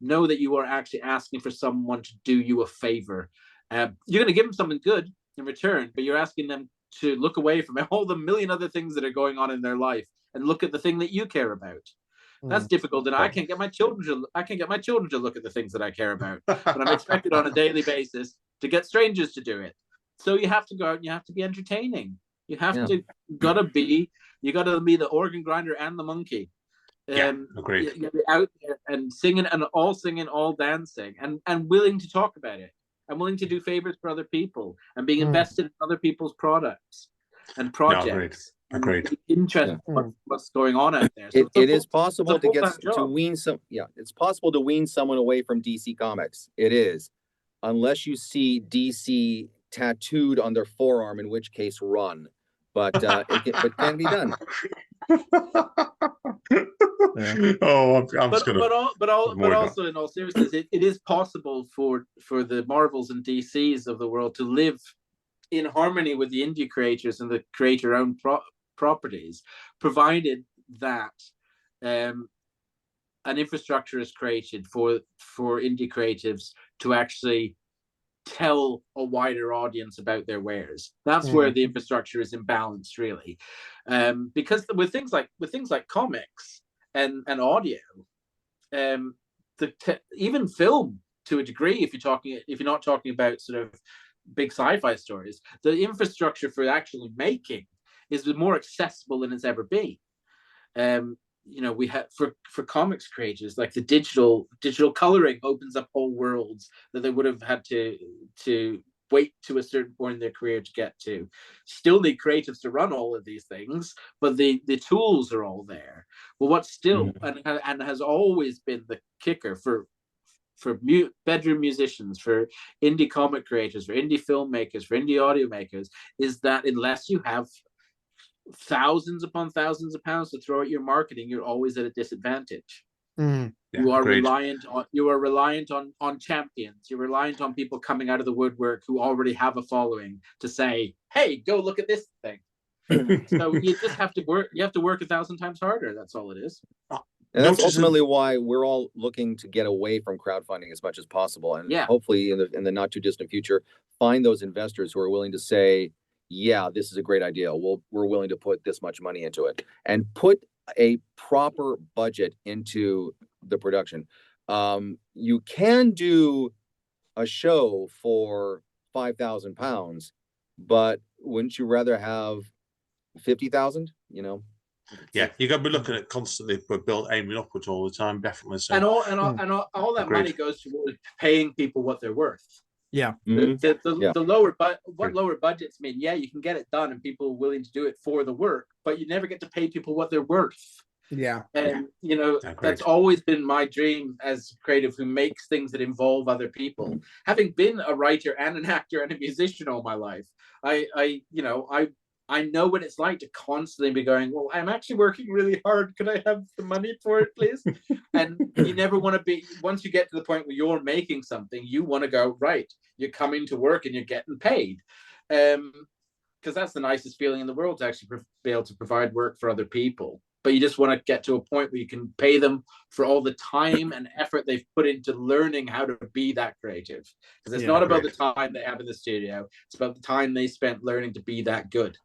Know that you are actually asking for someone to do you a favor. You're going to give them something good in return, but you're asking them to look away from all the million other things that are going on in their life and look at the thing that you care about. That's difficult, and I can't get my children to look at the things that I care about. But I'm expected on a daily basis to get strangers to do it. So you have to go out and you have to be entertaining. You have to be the organ grinder and the monkey. Agreed. You gotta be out there and singing, all dancing, and willing to talk about it, and willing to do favors for other people, and being invested in other people's products and projects. Agreed. Interested in what's going on out there. So it is possible to wean some. Yeah, it's possible to wean someone away from DC Comics. It is, unless you see DC tattooed on their forearm, in which case run. But it can be done. Oh, but also in all seriousness, it is possible for the Marvels and DCs of the world to live in harmony with the indie creators and the creator-owned properties, provided that an infrastructure is created for indie creatives to actually tell a wider audience about their wares. That's where the infrastructure is imbalanced, really, because with things like comics and audio, even film to a degree, if you're not talking about sort of big sci-fi stories, the infrastructure for actually making is more accessible than it's ever been. We have for comics creators, like the digital coloring opens up whole worlds that they would have had to wait to a certain point in their career to get to. Still need creatives to run all of these things, but the tools are all there. Well, what's still and has always been the kicker for bedroom musicians, for indie comic creators, for indie filmmakers, for indie audio makers, is that unless you have thousands upon thousands of pounds to throw at your marketing, you're always at a disadvantage. You are reliant on champions. You're reliant on people coming out of the woodwork who already have a following to say, hey, go look at this thing. So you just have to work. You have to work 1,000 times harder. That's all it is. And that's ultimately why we're all looking to get away from crowdfunding as much as possible, and hopefully in the not too distant future, find those investors who are willing to say, yeah, this is a great idea. We're willing to put this much money into it, and put a proper budget into the production. You can do a show for £5,000, but wouldn't you rather have 50,000? Yeah, you got to be looking at constantly, but aiming upwards all the time, definitely. So. And all that money goes towards paying people what they're worth. Yeah. The lower budgets mean, you can get it done and people are willing to do it for the work, but you never get to pay people what they're worth. Yeah. And that's always been my dream as a creative who makes things that involve other people. Having been a writer and an actor and a musician all my life, I know what it's like to constantly be going, well, I'm actually working really hard. Could I have the money for it, please? And you never want to be, once you get to the point where you're making something, you want to go, right, you're coming to work and you're getting paid. Because that's the nicest feeling in the world, to actually be able to provide work for other people. But you just want to get to a point where you can pay them for all the time and effort they've put into learning how to be that creative. Because it's not about the time they have in the studio. It's about the time they spent learning to be that good.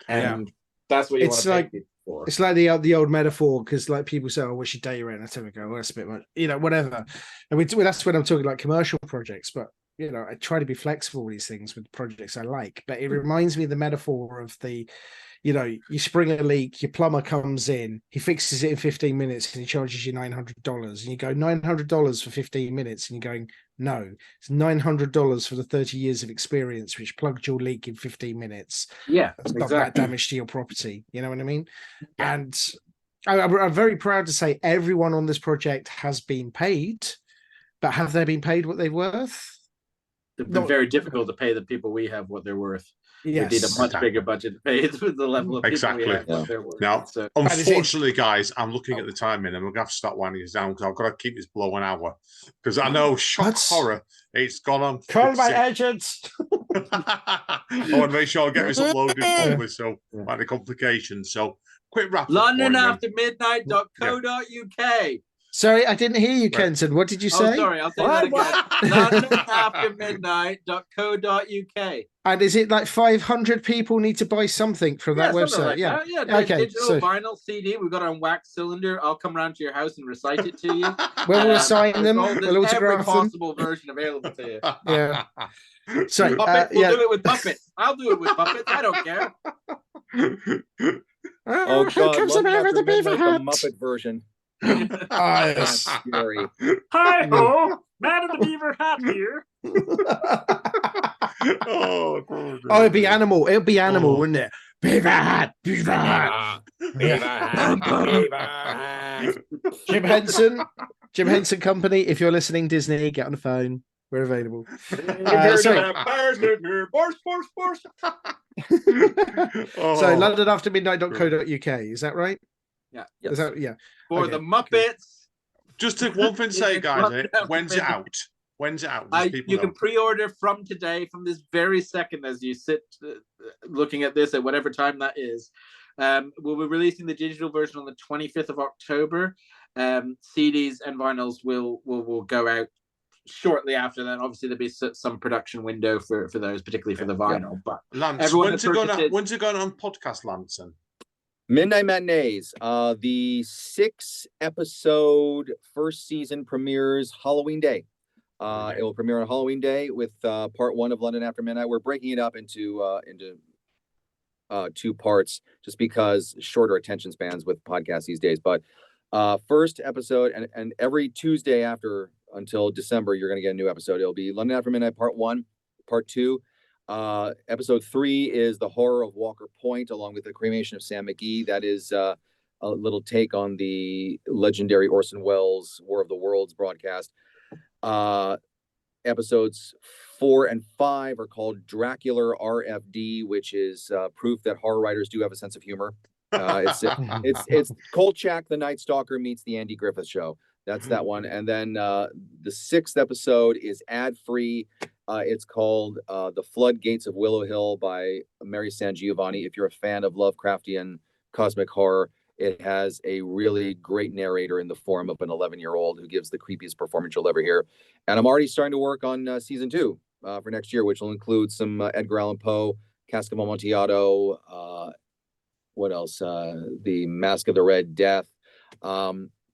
And that's what you want to pay people for. It's like the old metaphor, because like people say, "Oh, what's your day rate?" And I tell them, "Go, well, that's a bit much," whatever. And that's when I'm talking like commercial projects, but I try to be flexible with these things with projects I like. But it reminds me of the metaphor of the, you spring a leak, your plumber comes in, he fixes it in 15 minutes, and he charges you $900, and you go $900 for 15 minutes, and you're going, no, it's $900 for the 30 years of experience which plugged your leak in 15 minutes. Yeah, it's not that damage to your property. You know what I mean? Yeah. And I'm very proud to say everyone on this project has been paid, but have they been paid what they're worth? It's been very difficult to pay the people we have what they're worth. Yes. We need a much bigger budget to pay with the level of people we have what they're worth. Now, unfortunately, guys, I'm looking at the timing, and we're going to have to start winding this down because I've got to keep this below an hour. Because I know, shock horror, it's gone on. Call my agents. I want to make sure I get this uploaded properly, so might be complications. So quick wrap. LondonAfterMidnight.co.uk. Sorry, I didn't hear you, Right. Kenton. What did you Oh, say? sorry, I'll say that again. LondonAfterMidnight.co.uk. And is it like 500 people need to buy something from that something website? like that. Yeah, Okay, digital, so vinyl, CD. We've got it on wax cylinder. I'll come round to your house and recite it to you. we'll sign them. There's We'll every autograph them. possible version available to you. Yeah. So Puppets, we'll do it with puppets. I'll do it with puppets. I don't care. Oh Here God, comes the man with the beaver hat. the Muppet version. Yes. Scary. Hi ho, man in the beaver hat here. Oh, it'd be animal. It'd be animal, wouldn't it? Beaver hat. Beaver hat. Jim Henson Company. If you're listening, Disney, get on the phone. We're available. So LondonAfterMidnight.co.uk. Is that right? Yeah. Yes. Is that, yeah. For Okay, the Muppets. Just take one thing to say, guys. When's it out? When's it out? You can pre-order from today, from this very second, as you sit looking at this at whatever time that is. We'll be releasing the digital version on the 25th of October. CDs and vinyls will go out shortly after that. Obviously, there'll be some production window for those, particularly for the vinyl. But Lance, when's it going on podcast, Lance? Midnight Matinees. The 6-episode first season premieres Halloween Day. It will premiere on Halloween Day with part 1 of London After Midnight. We're breaking it up into 2 parts just because shorter attention spans with podcasts these days. But first episode and every Tuesday after until December, you're going to get a new episode. It'll be London After Midnight part 1, part 2. Episode 3 is the horror of Walker Point, along with the cremation of Sam McGee. That is a little take on the legendary Orson Welles War of the Worlds broadcast. Episodes 4 and 5 are called Dracula RFD, which is proof that horror writers do have a sense of humor. It's Kolchak the Night Stalker meets the Andy Griffith Show. That's that one. And then the 6th episode is ad-free. It's called The Floodgates of Willow Hill by Mary Sangiovanni. If you're a fan of Lovecraftian cosmic horror, it has a really great narrator in the form of an 11-year-old who gives the creepiest performance you'll ever hear. And I'm already starting to work on season 2 for next year, which will include some Edgar Allan Poe, Cask of Amontillado, what else? The Mask of the Red Death,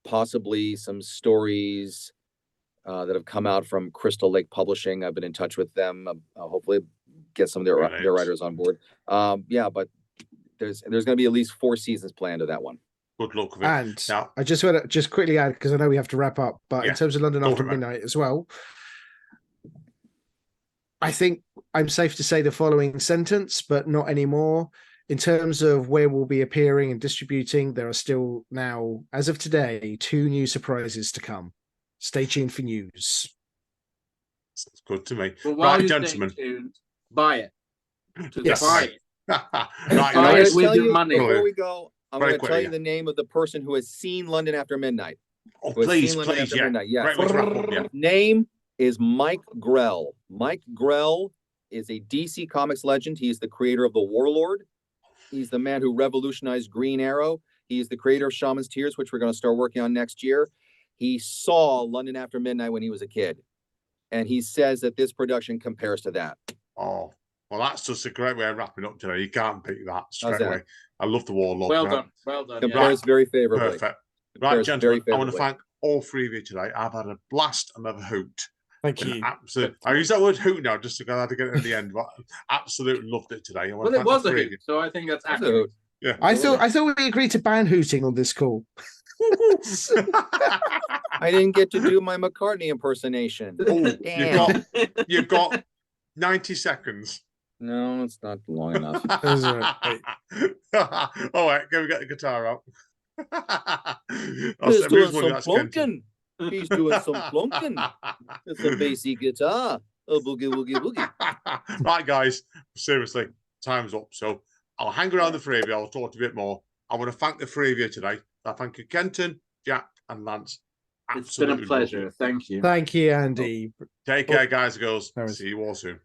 possibly some stories that have come out from Crystal Lake Publishing. I've been in touch with them. Hopefully get some of their writers on board. But there's going to be at least 4 seasons planned of that one. Good luck with it. And now, I just want to quickly add, because I know we have to wrap up, but in terms of London After Midnight as well, I think I'm safe to say the following sentence, but not anymore. In terms of where we'll be appearing and distributing, there are still now, as of today, 2 new surprises to come. Stay tuned for news. Sounds good to me. Well, right, gentlemen. Tuned, buy it. Yes. Buy it. Buy it with your money. Before we go, I'm going to tell you the name of the person who has seen London After Midnight. Oh, please, yeah. Midnight. Yes. Right, let's wrap up, yeah. Name is Mike Grell. Mike Grell is a DC Comics legend. He's the creator of The Warlord. He's the man who revolutionized Green Arrow. He's the creator of Shaman's Tears, which we're going to start working on next year. He saw London After Midnight when he was a kid. And he says that this production compares to that. Oh, well, that's just a great way of wrapping up today. You can't beat that straight away. I love The Warlord. Well done. Compares very favorably. Perfect. Right, gentlemen, I want to thank all 3 of you today. I've had a blast and a hoot. Thank you. Absolutely. I use that word hoot now just to get it at the end, but absolutely loved it today. Well, it was a hoot, so I think that's accurate. Yeah. I thought we agreed to ban hooting on this call. I didn't get to do my McCartney impersonation. Oh, you've got 90 seconds. No, it's not long enough. All right, go get the guitar out. He's doing some plunking. He's doing some plunking. It's a basic guitar. A boogie, woogie, woogie. Right, guys, seriously, time's up. So I'll hang around the 3 of you. I'll talk a bit more. I want to thank the 3 of you today. I thank you, Kenton, Jack, and Lance. It's been a pleasure. Thank you. Thank you, Andy. Take care, guys and girls. See you all soon.